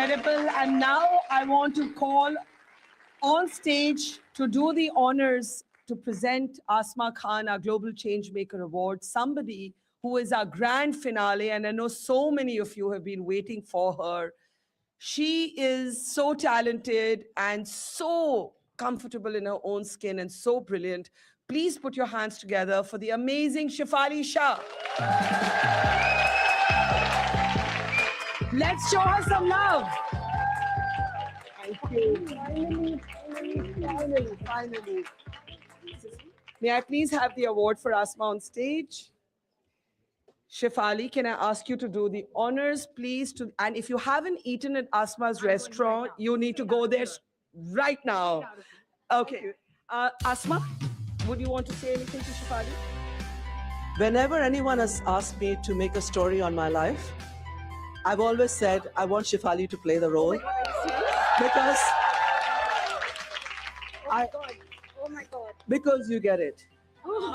incredible. And now I want to call on stage to do the honors to present Asma Khan, our Global Changemaker Award, somebody who is our grand finale. And I know so many of you have been waiting for her. She is so talented and so comfortable in her own skin and so brilliant. Please put your hands together for the amazing Shefali Shah. Let's show her some love. Thank you. Finally. May I please have the award for Asma on stage? Shefali, can I ask you to do the honors, please? And if you haven't eaten at Asma's restaurant, you need to go there right now. Okay. Asma, would you want to say anything to Shefali? Whenever anyone has asked me to make a story on my life, I've always said I want Shefali to play the role. Because because you get it.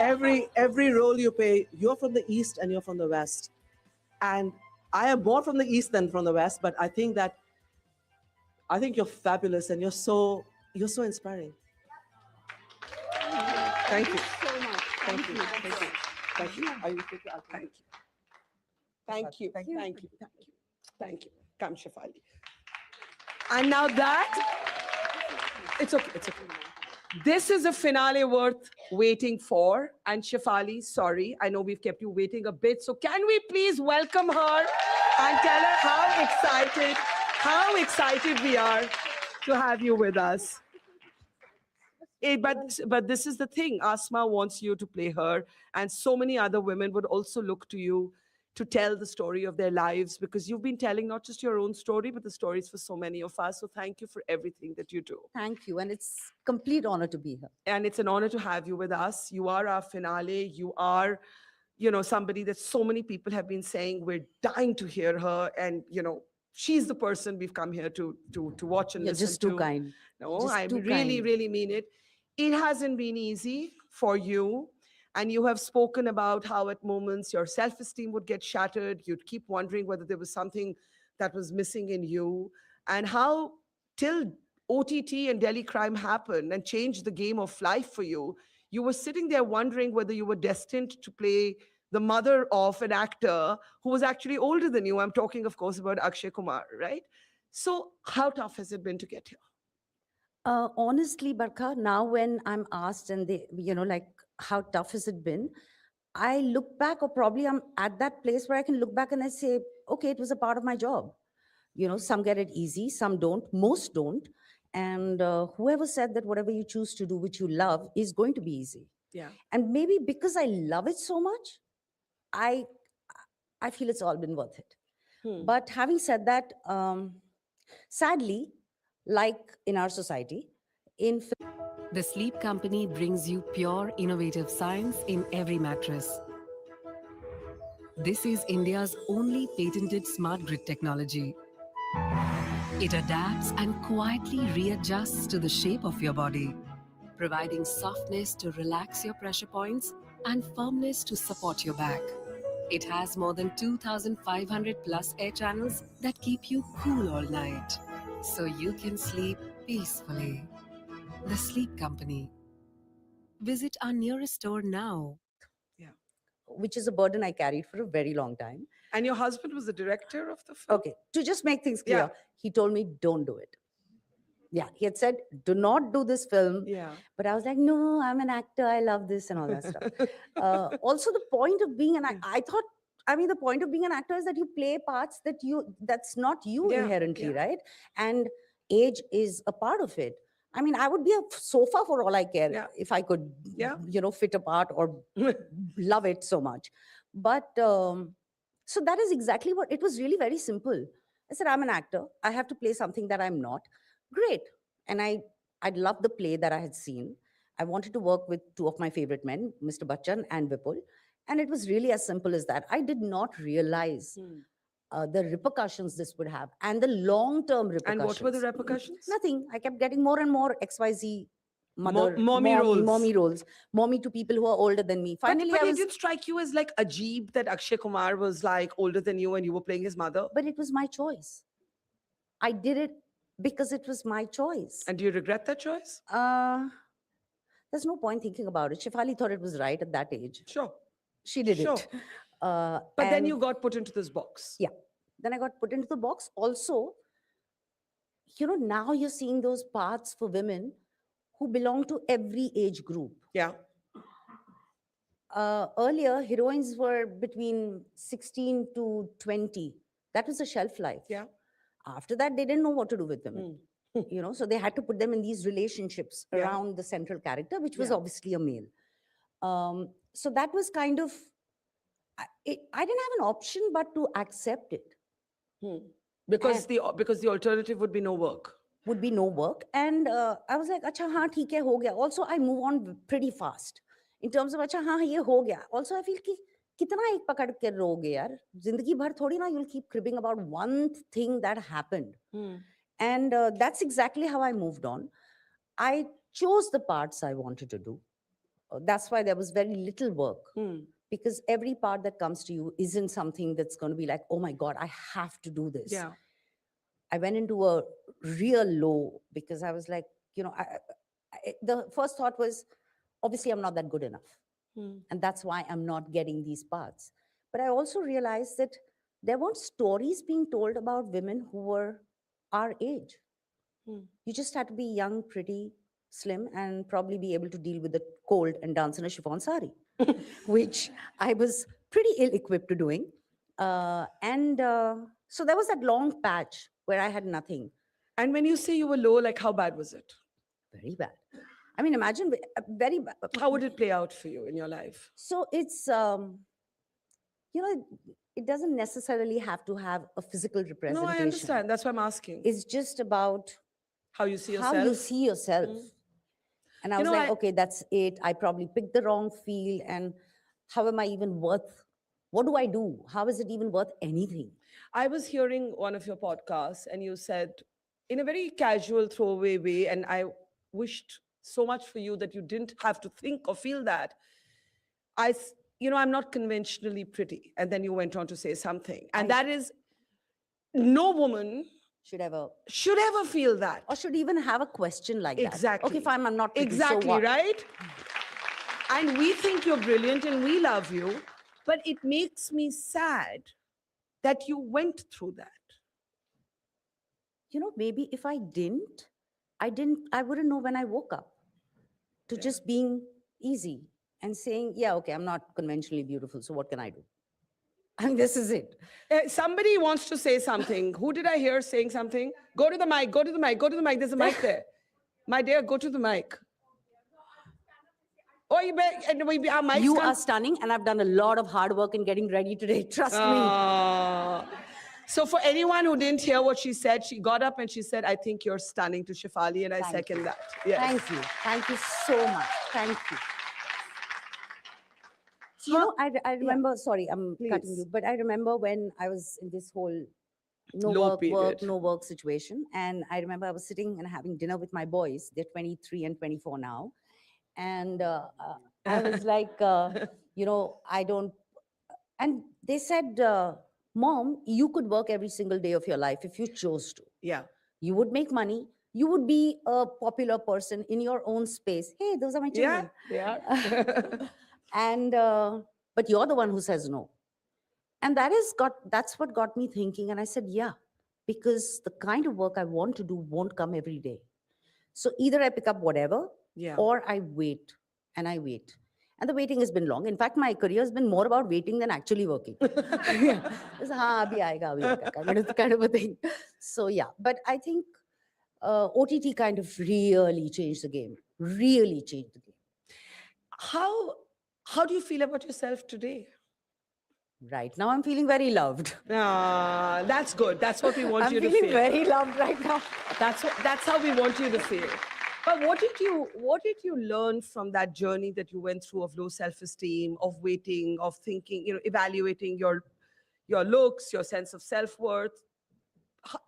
Every role you play, you're from the East and you're from the West. And I am more from the East than from the West, but I think you're fabulous and you're so inspiring. Thank you so much. Thank you. Thank you. Thank you. Thank you. Thank you. Thank you. Thank you. Thank you. Come, Shefali. And now it's okay. It's okay. This is a finale worth waiting for. And Shefali, sorry, I know we've kept you waiting a bit. So can we please welcome her and tell her how excited we are to have you with us. But this is the thing. Asma wants you to play her. And so many other women would also look to you to tell the story of their lives, because you've been telling not just your own story, but the stories for so many of us. So thank you for everything that you do. Thank you. And it's a complete honor to be here. And it's an honor to have you with us. You are our finale. You are, somebody that so many people have been saying, we're dying to hear her. And, she's the person we've come here to watch and listen to. You're just too kind. No, I really mean it. It hasn't been easy for you. And you have spoken about how at moments your self-esteem would get shattered. You'd keep wondering whether there was something that was missing in you. And how till OTT and Delhi Crime happened and changed the game of life for you, you were sitting there wondering whether you were destined to play the mother of an actor who was actually older than you. I'm talking, of course, about Akshay Kumar, right? So how tough has it been to get here? Honestly, Barkha, now when I'm asked and they, how tough has it been? I look back, or probably I'm at that place where I can look back and I say, okay, it was a part of my job. Some get it easy, some don't, most don't. And whoever said that whatever you choose to do, which you love, is going to be easy. Yeah. And maybe because I love it so much, I feel it's all been worth it. But having said that, sadly, like in our society, The Sleep Company brings you pure, innovative science in every mattress. This is India's only patented smart grid technology. It adapts and quietly readjusts to the shape of your body, providing softness to relax your pressure points and firmness to support your back. It has more than 2,500 plus air channels that keep you cool all night, so you can sleep peacefully. The Sleep Company. Visit our nearest store now. Yeah. Which is a burden I carried for a very long time. And your husband was the director of the film? Okay, to just make things clear, he told me, don't do it. Yeah, he had said, do not do this film. Yeah. But I was like, no, I'm an actor. I love this and all that stuff. Also, the point of being an actor, the point of being an actor is that you play parts that's not you inherently, right? And age is a part of it. I would be a sofa for all I care if I could, fit a part or love it so much. But so that is exactly what, it was really very simple. I said, I'm an actor. I have to play something that I'm not. Great. And I loved the play that I had seen. I wanted to work with two of my favorite men, Mr. Bachchan and Vipul. And it was really as simple as that. I did not realize the repercussions this would have and the long-term repercussions. And what were the repercussions? Nothing. I kept getting more and more XYZ mommy roles. Mommy to people who are older than me. Finally, but it didn't strike you as like Ajib that Akshay Kumar was like older than you and you were playing his mother? But it was my choice. I did it because it was my choice. And do you regret that choice? There's no point thinking about it. Shefali thought it was right at that age. Sure. She did Sure. it. But then And you got put into this box. yeah, then I got put into the box. Also, now you're seeing those paths for women who belong to every age group. Yeah. Earlier, heroines were between 16 to 20. That was a shelf life. Yeah. After that, they didn't know what to do with women. So they had to put them in these relationships around the central character, which was obviously a male. So that was kind of, I didn't have an option but to accept it. Because the alternative would be no work. Would be no work. And I was like, acha, haan, theek hai, ho gaya. Also, I move on pretty fast. In terms of, acha, haan, ye ho gaya. Also, I feel ki, kitna ek pakad ke roge yaar. Zindagi bhar thodi na, you'll keep cribbing about one thing that happened. And that's exactly how I moved on. I chose the parts I wanted to do. That's why there was very little work. Because every part that comes to you isn't something that's going to be like, oh my God, I have to do this. Yeah. I went into a real low because I was like, the first thought was, obviously, I'm not that good enough. And that's why I'm not getting these parts. But I also realized that there weren't stories being told about women who were our age. You just had to be young, pretty, slim, and probably be able to deal with the cold and dance in a chiffon sari, which I was pretty ill-equipped to doing. So there was that long patch where I had nothing. And when you say you were low, like how bad was it? Very bad. I mean, imagine very bad. How would it play out for you in your life? So it's, it doesn't necessarily have to have a physical representation. No, I understand. That's why I'm asking. It's just about how you see yourself. How you see yourself. And I was like, okay, that's it. I probably picked the wrong field. And how am I even worth? What do I do? How is it even worth anything? I was hearing one of your podcasts and you said in a very casual throwaway way, and I wished so much for you that you didn't have to think or feel that. I'm not conventionally pretty. And then you went on to say something. And that is, no woman should ever feel that. Or should even have a question like that. Exactly. Okay, fine, I'm not pretty, exactly, so what? Right? And we think you're brilliant and we love you, but it makes me sad that you went through that. Maybe if I wouldn't know when I woke up to just being easy and saying, yeah, okay, I'm not conventionally beautiful, so what can I do? I mean, this is it. Somebody wants to say something. Who did I hear saying something? Go to the mic, go to the mic, go to the mic. There's a mic there. My dear, go to the mic. Oh, you are stunning, and I've done a lot of hard work in getting ready today. Trust me. So for anyone who didn't hear what she said, she got up and she said, I think you're stunning to Shefali, and I second that. Yes. Thank you. Thank you so much. Thank you. I remember, sorry, I'm cutting you, but I remember when I was in this whole no work situation. And I remember I was sitting and having dinner with my boys. They're 23 and 24 now. And I was like, I don't, and they said, Mom, you could work every single day of your life if you chose to. Yeah. You would make money. You would be a popular person in your own space. Hey, those are my children. Yeah, they are. And, but you're the one who says no. And that's what got me thinking. And I said, yeah, because the kind of work I want to do won't come every day. So either I pick up whatever, or I wait, and I wait. And the waiting has been long. In fact, my career has been more about waiting than actually working. It's kind of a thing. So yeah, but I think OTT kind of really changed the game. Really changed the game. How do you feel about yourself today? Right now, I'm feeling very loved. That's good. That's what we want you to feel. I'm feeling very loved right now. That's how we want you to feel. But what did you learn from that journey that you went through of low self-esteem, of waiting, of thinking, evaluating your looks, your sense of self-worth?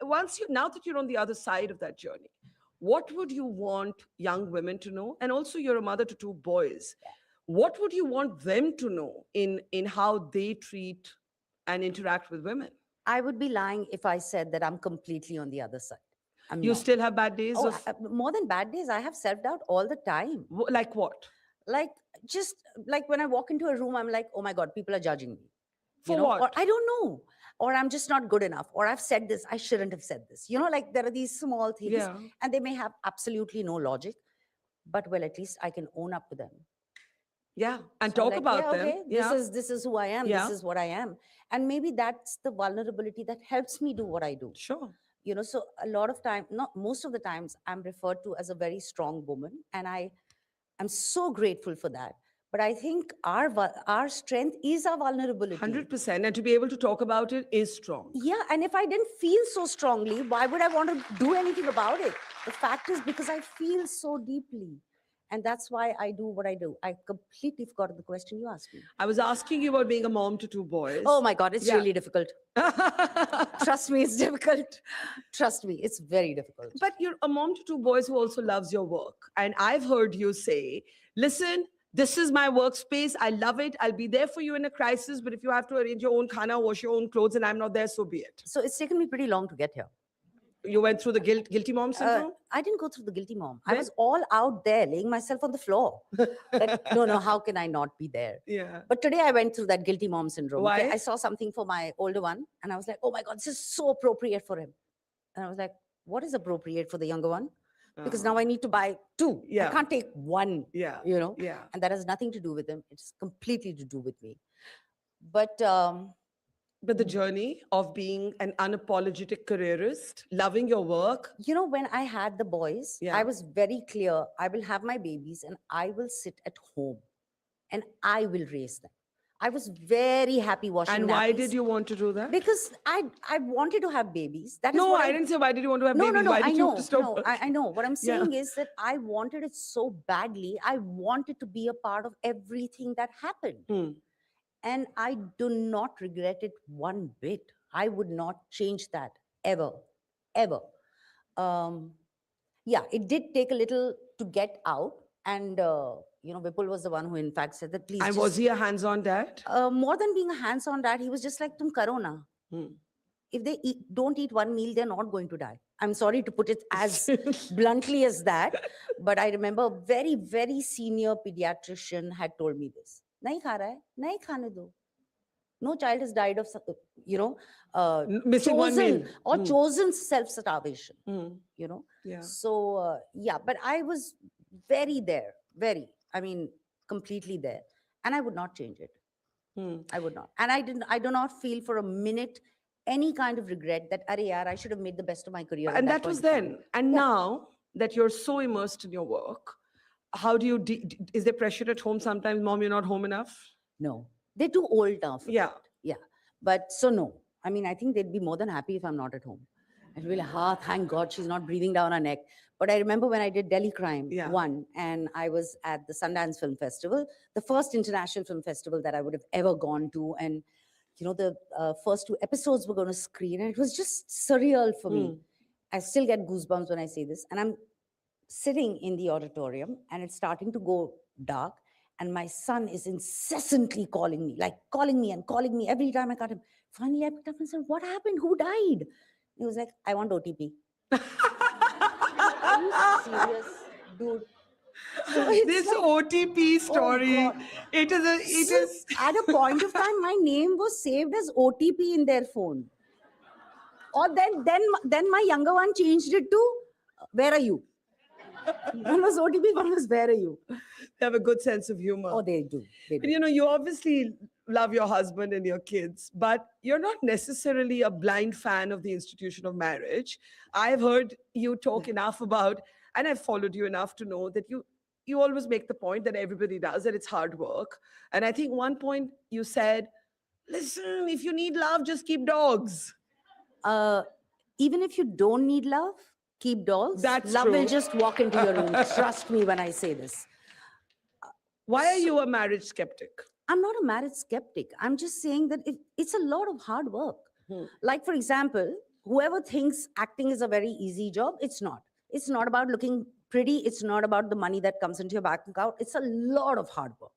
Now that you're on the other side of that journey, what would you want young women to know? And also you're a mother to two boys. What would you want them to know in how they treat and interact with women? I would be lying if I said that I'm completely on the other side. I'm You not. still have bad days Oh, of more than bad days, I have self-doubt all the time. like what? Like, just like when I walk into a room, I'm like, oh my God, people are judging me. For Or what? I don't know. Or I'm just not good enough. Or I've said this, I shouldn't have said this. Like there are these small things, Yeah. and they may have absolutely no logic, but well, at least I can own up to them. Yeah. And So I'm talk like, about yeah, them. okay, Yeah. this is who I am. Yeah. This is what I am. And maybe that's the vulnerability that helps me do what I do. Sure. So a lot of time, not most of the times, I'm referred to as a very strong woman, and I'm so grateful for that. But I think our strength is our vulnerability. 100%. And to be able to talk about it is strong. Yeah, and if I didn't feel so strongly, why would I want to do anything about it? The fact is, because I feel so deeply. And that's why I do what I do. I completely forgot the question you asked me. I was asking you about being a mom to two boys. Oh my God, it's Yeah. really difficult. Trust me, it's difficult. Trust me, it's very difficult. But you're a mom to two boys who also loves your work. And I've heard you say, listen, this is my workspace. I love it. I'll be there for you in a crisis. But if you have to arrange your own khana, wash your own clothes, and I'm not there, so be it. So it's taken me pretty long to get here. You went through the guilty mom syndrome? I didn't go through the guilty mom. I Then? was all out there laying myself on the floor. No, how can I not be there? Yeah. But today I went through that guilty mom syndrome. Why? Okay? I saw something for my older one, and I was like, oh my God, this is so appropriate for him. And I was like, what is appropriate for the younger one? Because now I need to buy two. Yeah. I can't take one, Yeah. Yeah. and that has nothing to do with him. It's completely to do with me. But the journey of being an unapologetic careerist, loving your work. when I had the boys, Yeah. I was very clear. I will have my babies and I will sit at home and I will raise them. I was very happy washing And why nappies. did you want to do that? Because I wanted to have babies. That is No, what I didn't say why did you want to have No, babies? no, Why I did you know. have to stop No, working? I know. What I'm Yeah. saying is that I wanted it so badly. I wanted to be a part of everything that happened. Hmm. And I do not regret it one bit. I would not change that ever, ever. Yeah, it did take a little to get out. And, Vipul was the one who, in fact, said that, please. And was he a hands-on dad? More than being a hands-on dad, he was just like, tum karo na. Hmm. If they don't eat one meal, they're not going to die. I'm sorry to put it as bluntly as that. But I remember a very, very senior pediatrician had told me this. Nahi kha raha hai, nahi khane do. No child has died of, Missing one meal. or chosen self-starvation, Yeah. So, yeah, but I was very there, completely there. And I would not change it. I would not. And I do not feel for a minute any kind of regret that, Arey yaar, I should have made the best of my career. And at that was point in then. time. And Yeah. now that you're so immersed in your work, how do you, is there pressure at home sometimes? Mom, you're not home enough? No, they're too old now for Yeah. that. Yeah. But so no. I mean, I think they'd be more than happy if I'm not at home. I'd be like, thank God she's not breathing down her neck. But I remember when I did Delhi Crime 1, and I was at the Sundance Film Festival, the first international film festival that I would have ever gone to. And, the first 2 episodes were going to screen, and it was just surreal for me. I still get goosebumps when I say this. And I'm sitting in the auditorium, and it's starting to go dark. And my son is incessantly calling me every time I cut him. Finally, I picked up and said, what happened? Who died? He was like, I want OTP. Are you serious, dude? So This OTP story, God. it is At a point of time, my name was saved as OTP in their phone. Or then my younger one changed it to, where are you? One was OTP, one was, where are you? They have a good sense of humor. Oh, they do. They do. And you obviously love your husband and your kids, but you're not necessarily a blind fan of the institution of marriage. I've heard you talk enough about, and I've followed you enough to know that you always make the point that everybody does, that it's hard work. And I think one point you said, listen, if you need love, just keep dogs. Even if you don't need love, keep dogs. That's love true. will just walk into your room. Trust me when I say this. Why are you a marriage skeptic? I'm not a marriage skeptic. I'm just saying that it's a lot of hard work. Like, for example, whoever thinks acting is a very easy job, it's not. It's not about looking pretty. It's not about the money that comes into your bank account. It's a lot of hard work.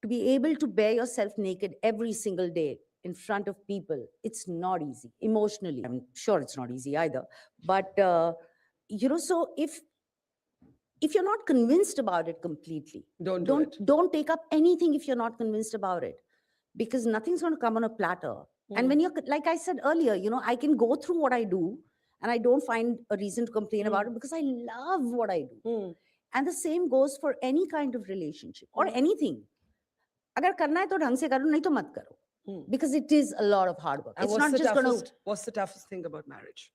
To be able to bear yourself naked every single day in front of people, it's not easy emotionally. I'm sure it's not easy either. But, so if you're not convinced about it completely, Don't do it. don't take up anything if you're not convinced about it, because nothing's going to come on a platter. And when you're, like I said earlier, I can go through what I do and I don't find a reason to complain about it because I love what I do. And the same goes for any kind of relationship or anything. Agar karna hai to dhang se karo, nahi to mat karo. Because it is a lot of hard work. And It's not just going to. What's the toughest thing about marriage?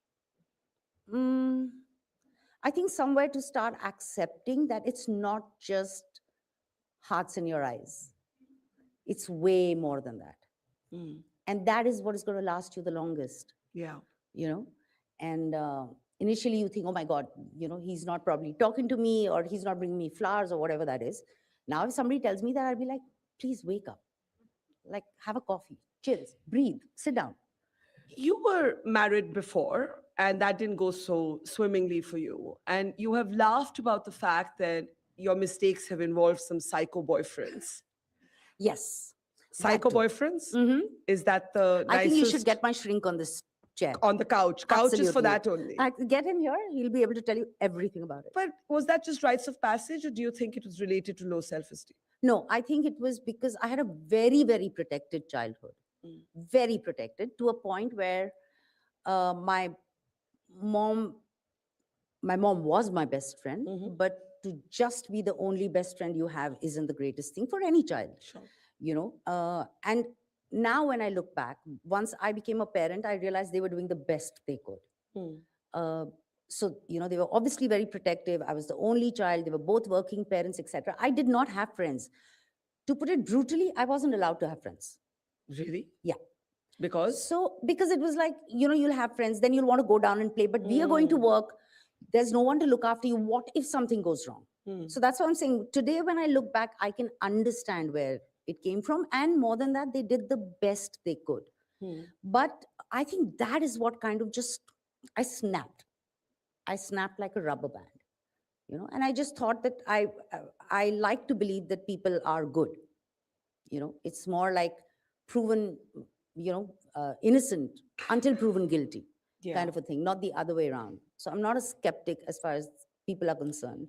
I think somewhere to start accepting that it's not just hearts in your eyes. It's way more than that. And that is what is going to last you the longest. Yeah. And initially you think, oh my God, he's not probably talking to me, or he's not bringing me flowers, or whatever that is. Now, if somebody tells me that, I'll be like, please wake up. Like, have a coffee, chill, breathe, sit down. You were married before, and that didn't go so swimmingly for you. And you have laughed about the fact that your mistakes have involved some psycho boyfriends. Yes. Psycho boyfriends? Is that the nicest? I think you should get my shrink on this chair. On the couch. Couch is for that only. Get him here. He'll be able to tell you everything about it. But was that just rites of passage, or do you think it was related to low self-esteem? No, I think it was because I had a very, very protected childhood. Very protected, to a point where my mom was my best friend, but to just be the only best friend you have isn't the greatest thing for any child. Sure. And now when I look back, once I became a parent, I realized they were doing the best they could. So, they were obviously very protective. I was the only child. They were both working parents, etc. I did not have friends. To put it brutally, I wasn't allowed to have friends. Really? Yeah. Because it was like, you'll have friends, then you'll want to go down and play, but we are going to work. There's no one to look after you. What if something goes wrong? So that's what I'm saying. Today, when I look back, I can understand where it came from. And more than that, they did the best they could. But I think that is what kind of I snapped. I snapped like a rubber band, and I just thought that I like to believe that people are good. It's more like proven, innocent until proven guilty, kind of a thing, not the other way around. So I'm not a skeptic as far as people are concerned.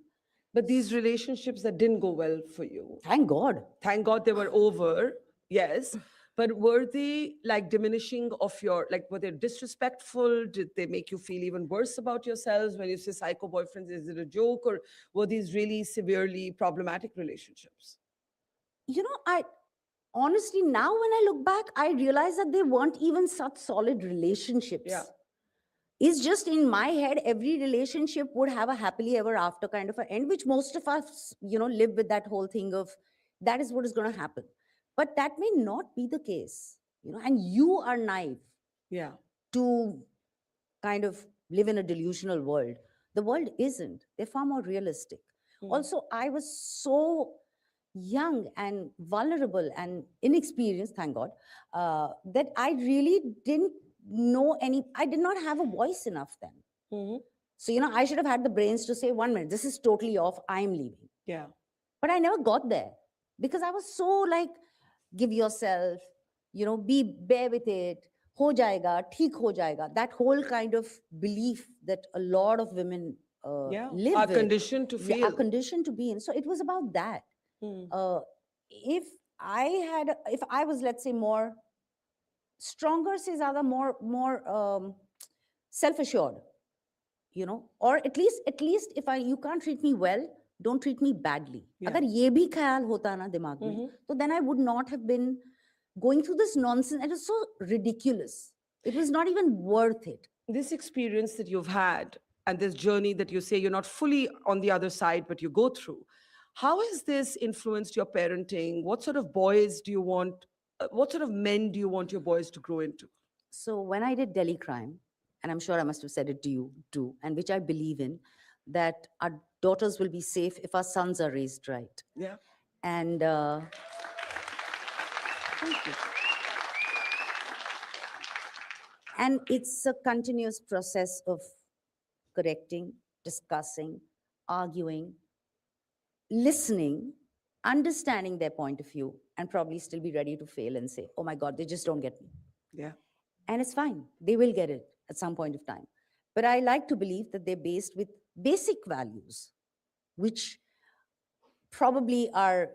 But these relationships that didn't go well for you, thank God they were over. Yes. But were they like diminishing of your, were they disrespectful? Did they make you feel even worse about yourselves when you say psycho boyfriends? Is it a joke, or were these really severely problematic relationships? I honestly, now when I look back, I realize that they weren't even such solid relationships. Yeah. It's just in my head, every relationship would have a happily ever after kind of an end, which most of us, live with that whole thing of that is what is going to happen. But that may not be the case, and you are naive. Yeah. To kind of live in a delusional world. The world isn't. They're far more realistic. Also, I was so young and vulnerable and inexperienced, thank God, that I really didn't know I did not have a voice enough then. So, I should have had the brains to say, 1 minute, this is totally off, I'm leaving. Yeah. But I never got there because I was so like, give yourself, bear with it, ho jayega, theek ho jayega. That whole kind of belief that a lot of women live are with. conditioned to feel. Are conditioned to be in. So it was about that. If I was, let's say, more stronger, say zyada more self-assured, or at least if you can't treat me well, don't treat me badly. Agar ye bhi khayal hota na dimag mein, so then I would not have been going through this nonsense. It was so ridiculous. It was not even worth it. This experience that you've had and this journey that you say you're not fully on the other side, but you go through, how has this influenced your parenting? What sort of boys do you want? What sort of men do you want your boys to grow into? So when I did Delhi Crime, and I'm sure I must have said it to you too, and which I believe in, that our daughters will be safe if our sons are raised right. Yeah. And thank you. And it's a continuous process of correcting, discussing, arguing, listening, understanding their point of view, and probably still be ready to fail and say, oh my God, they just don't get me. Yeah. And it's fine. They will get it at some point of time. But I like to believe that they're based with basic values, which probably are,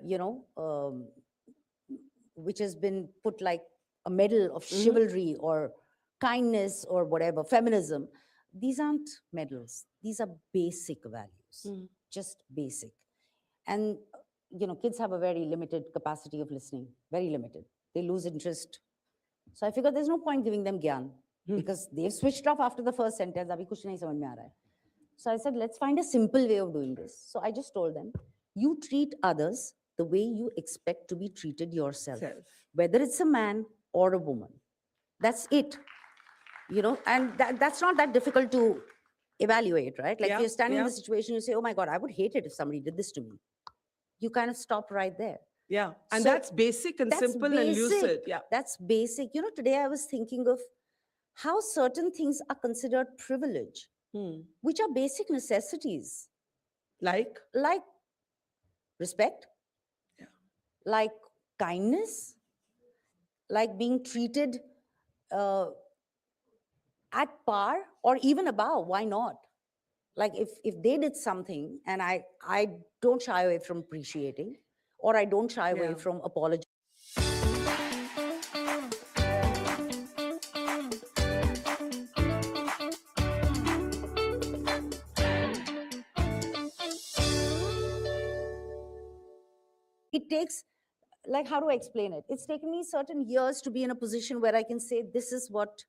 which has been put like a medal of chivalry or kindness or whatever, feminism. These aren't medals. These are basic values, just basic. And, kids have a very limited capacity of listening, very limited. They lose interest. So I figured there's no point giving them gyan because they've switched off after the first sentence. Abhi kuch nahi samajh mein aa raha hai. So I said, let's find a simple way of doing this. So I just told them, you treat others the way you expect to be treated yourself, whether it's a man or a woman. That's it. And that's not that difficult to evaluate, right? Like if you're standing in the situation, you say, oh my God, I would hate it if somebody did this to me. You kind of stop right there. Yeah. And So that's basic and simple and lucid. Yeah. That's basic. Today I was thinking of how certain things are considered privilege, which are basic necessities. Like Respect, like kindness, like being treated at par or even above. Why not? Like if they did something and I don't shy away from appreciating, or I don't shy away from apologizing. It takes, like, how do I explain it? It's taken me certain years to be in a position where I can say, this is what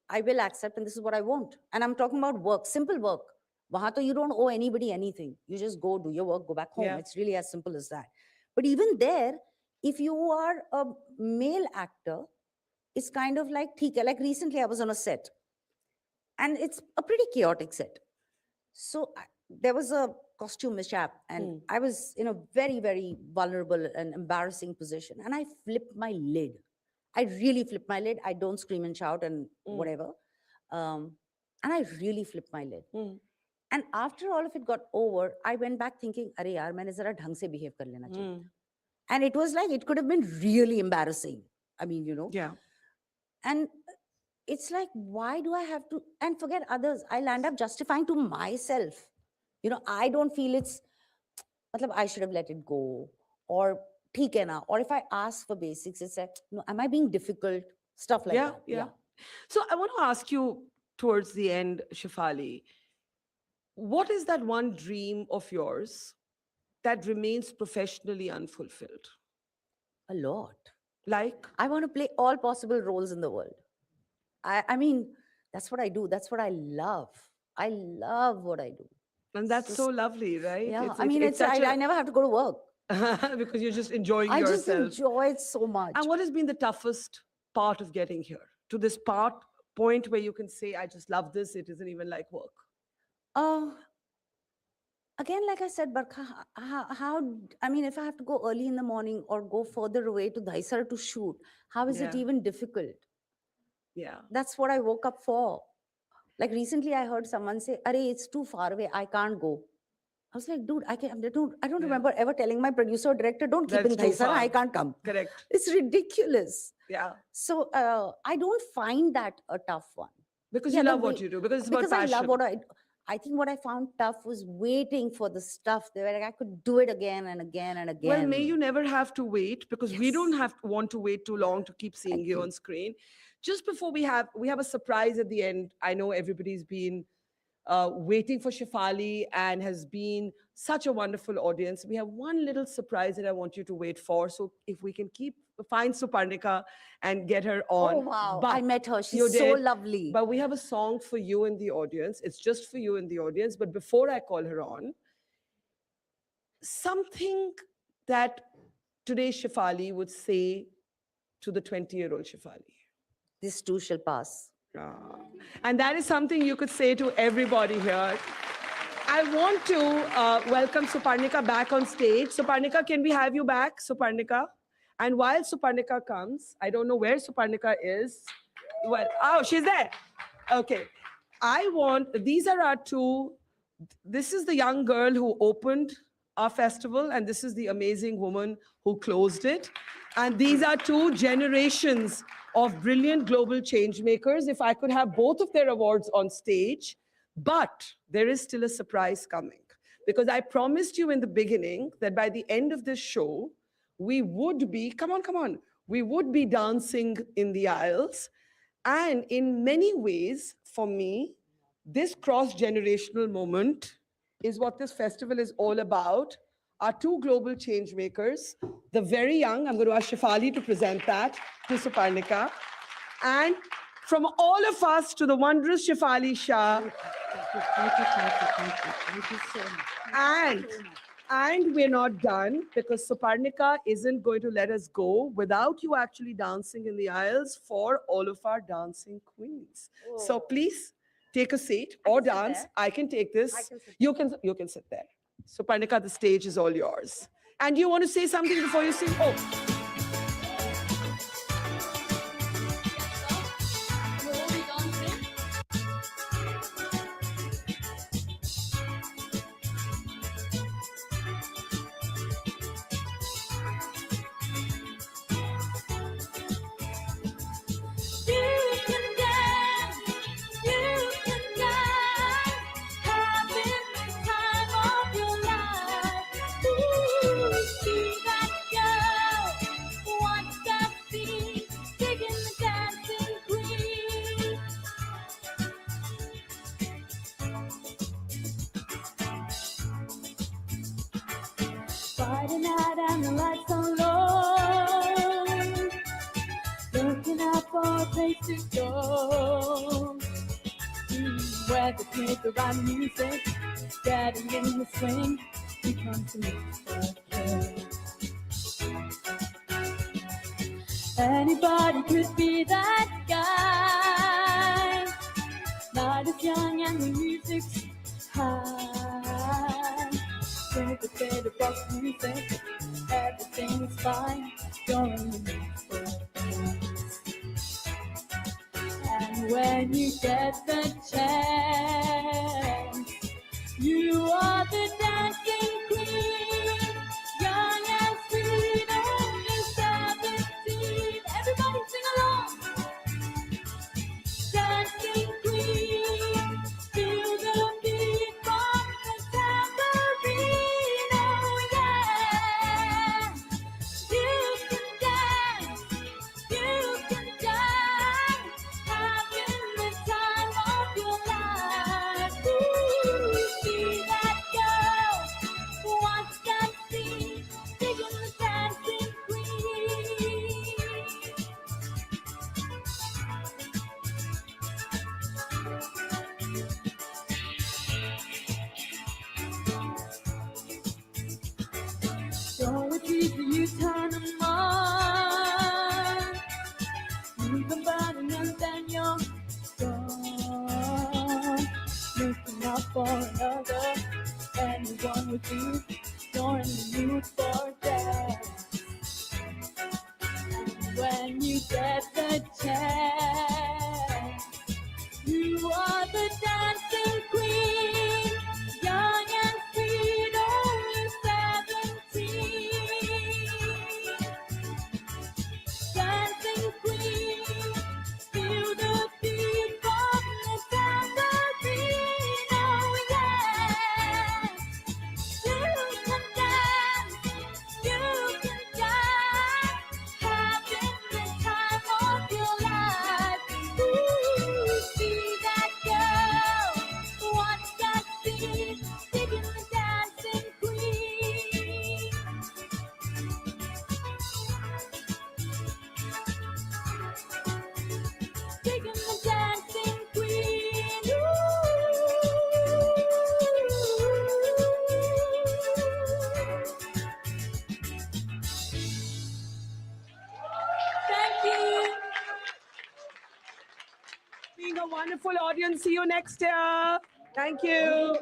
I will accept and this is what I won't. And I'm talking about work, simple work. Wahan to you don't owe anybody anything. You just go do your work, go back home. It's really as simple as that. But even there, if you are a male actor, it's kind of like, like recently I was on a set and it's a pretty chaotic set. So there was a costume mishap and I was in a very, very vulnerable and embarrassing position. And I flipped my lid. I really flipped my lid. I don't scream and shout and whatever. And I really flipped my lid. And after all of it got over, I went back thinking, "Arey yaar, maine zara dhang se behave kar lena chahiye." And it was like, it could have been really embarrassing. I mean, Yeah. And it's like, why do I have to, and forget others, I'll end up justifying to myself. I don't feel it's, I should have let it go. Or, theek hai na. Or if I ask for basics, it's like, no, am I being difficult? Stuff like that. Yeah. So I want to ask you towards the end, Shefali, what is that one dream of yours that remains professionally unfulfilled? A lot. Like? I want to play all possible roles in the world. I mean, that's what I do. That's what I love. I love what I do. And that's so lovely, right? Yeah, I never have to go to work. Because you're just enjoying I yourself. just enjoy it so much. And what has been the toughest part of getting here? To this point where you can say, I just love this, it isn't even like work. Again, like I said, Barkha, if I have to go early in the morning or go further away to Daisar to shoot, how is it even difficult? Yeah. That's what I woke up for. Like recently I heard someone say, "Arey, it's too far away, I can't go." I was like, dude, I don't remember ever telling my producer or director, don't keep in Daisar, I can't come. Correct. It's ridiculous. Yeah. So I don't find that a tough one. Because you love what you do, because it's about passion. I love what I think what I found tough was waiting for the stuff. They were like, I could do it again and again and again. Well, may you never have to wait, because we don't want to wait too long to keep seeing you on screen. Just before we have a surprise at the end. I know everybody's been waiting for Shefali and has been such a wonderful audience. We have one little surprise that I want you to wait for. So if we can find Suparnika and get her on. Oh, wow. But I met her. She's so lovely. But we have a song for you in the audience. It's just for you in the audience. But before I call her on, something that today's Shefali would say to the 20-year-old Shefali. This too shall pass. And that is something you could say to everybody here. I want to welcome Suparnika back on stage. Suparnika, can we have you back, Suparnika? And while Suparnika comes, I don't know where Suparnika is. Well, oh, she's there. Okay. These are our two. This is the young girl who opened our festival, and this is the amazing woman who closed it. And these are two generations of brilliant global change makers. If I could have both of their awards on stage, but there is still a surprise coming, because I promised you in the beginning that by the end of this show, we would be, come on, we would be dancing in the aisles. And in many ways, for me, this cross-generational moment is what this festival is all about. Our two global change makers, the very young, I'm going to ask Shefali to present that to Suparnika, and from all of us to the wondrous Shefali Shah. Thank you so much. And we're not done, because Suparnika isn't going to let us go without you actually dancing in the aisles for all of our dancing queens. So please take a seat or dance. I can take this. You can sit there. Suparnika, the stage is all yours. And you want to say something before you sing? Oh. Friday night and the lights are low, looking out for a place to go, where they play the right music, getting in the swing, becomes a music. Anybody could be that guy, night is young and the music's high. With a bit of rock music, everything is fine. You're in the mood for peace. And when you get the chance, you are the dancing queen, young and sweet, only 17. Everybody sing along. Dancing queen, feel the beat from the tambourine, oh yeah. You can dance, having the time of your life. Ooh, see that girl, wants that scene, digging the dancing queen. So it's easy, you turn them on, leave them burning and then you're gone. Looking out for another, anyone with you, you're in the mood for dance. And when you get the chance, you are the dancing queen, young and sweet, only 17. Dancing queen, feel the beat from the tambourine, oh yeah. You can dance, having the time of your life. Ooh, see that girl, what's that beat, digging the dancing queen. Digging the dancing queen. Thank you. Being a wonderful audience. See you next year. Thank you.